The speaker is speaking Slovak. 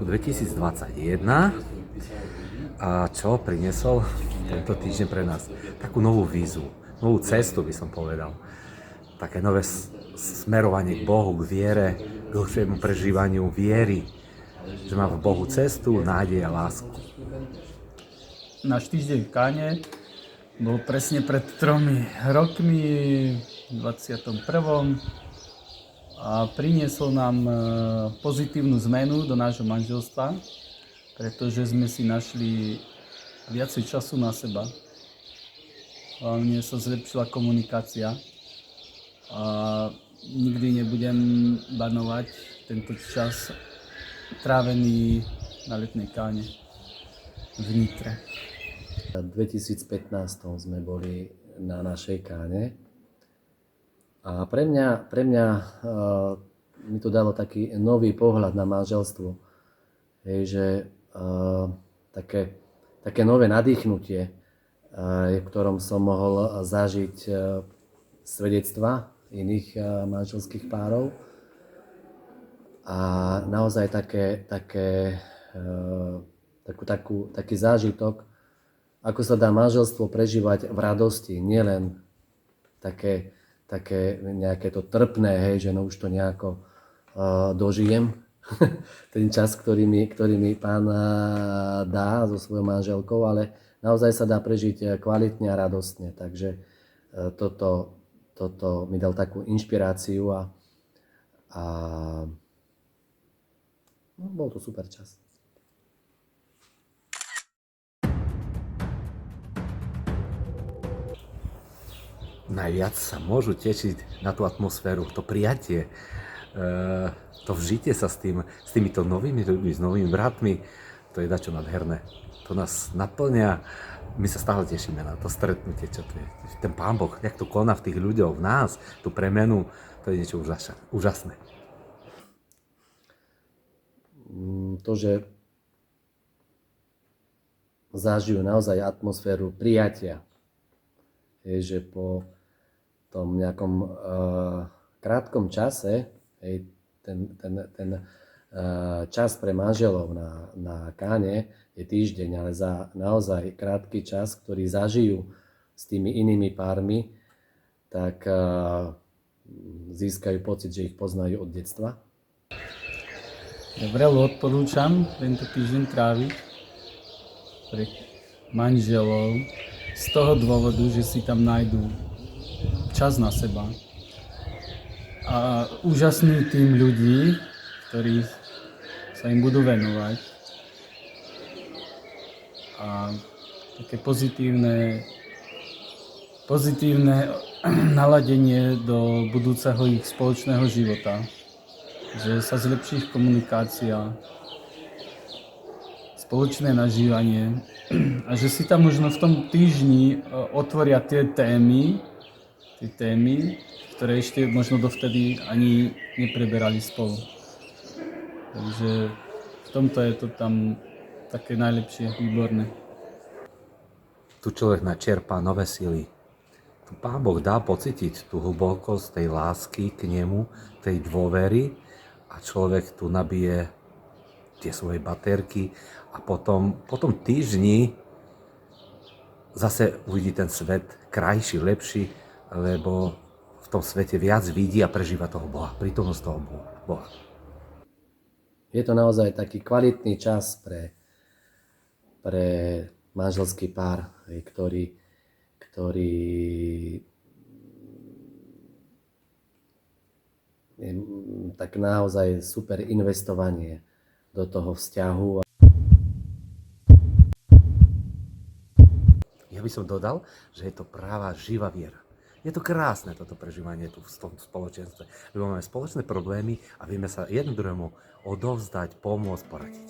2021 a čo priniesol tento týždeň pre nás? Takú novú výzvu, novú cestu by som povedal. Také nové smerovanie k Bohu, k viere, k dlhšiemu prežívaniu viery, že má v Bohu cestu, nádej a lásku. Náš týždeň v Káne bol presne pred 3 rokmi, v 21. A priniesol nám pozitívnu zmenu do nášho manželstva, pretože sme si našli viacej času na seba. Hlavne sa zlepšila komunikácia a nikdy nebudem banovať tento čas trávený na Letnej Káne v Nitre. V 2015 sme boli na našej Káne a pre mňa mi to dalo taký nový pohľad na manželstvo. Hej, že také nové nadýchnutie, v ktorom som mohol zažiť svedectva iných manželských párov a naozaj taký zážitok, ako sa dá manželstvo prežívať v radosti, nielen také nejaké to trpné, hej, že no už to nejako dožijem, ten čas, ktorý mi Pán dá so svojou manželkou, ale naozaj sa dá prežiť kvalitne a radostne. Takže toto mi dal takú inšpiráciu a bol to super čas. Najviac sa môžu tešiť na tú atmosféru, to prijatie, to vžitie sa s týmito novými ľuďmi, s novými bratmi, to je dačo nádherné. To nás naplňa, my sa stále tešíme na to stretnutie, čo to je. Ten Pán Boh, jak to koná v tých ľuďoch, v nás, tú premenu, to je niečo úžasné. To, že zažijú naozaj atmosféru prijatia, je, že po tom nejakom krátkom čase, ten čas pre manželov na Káne je týždeň, ale za naozaj krátky čas, ktorý zažijú s tými inými pármi, tak získajú pocit, že ich poznajú od detstva. Ja vrelo odporúčam tento týždeň tráviť pre manželov z toho dôvodu, že si tam nájdú čas na seba a úžasný tým ľudí, ktorí sa im budú venovať a také pozitívne naladenie do budúceho ich spoločného života, že sa zlepší ich komunikácia, spoločné nažívanie a že si tam možno v tom týždni otvoria tie témy, ktoré ešte možno dovtedy ani nepreberali spolu. Takže v tomto je to tam také najlepšie, výborné. Tu človek načerpá nové sily. Tu Pán Boh dá pocítiť tú hlbokosť tej lásky k nemu, tej dôvery a človek tu nabije tie svoje baterky a potom týždni zase uvidí ten svet krajší, lepší, lebo v tom svete viac vidí a prežíva toho Boha, prítomnosť toho Boha. Je to naozaj taký kvalitný čas pre manželský pár, ktorý je tak naozaj super investovanie do toho vzťahu. Ja by som dodal, že je to práva živá viera. Je to krásne toto prežívanie tu v tom spoločenstve, lebo máme spoločné problémy a vieme sa jedno druhému odovzdať, pomôcť, poradiť.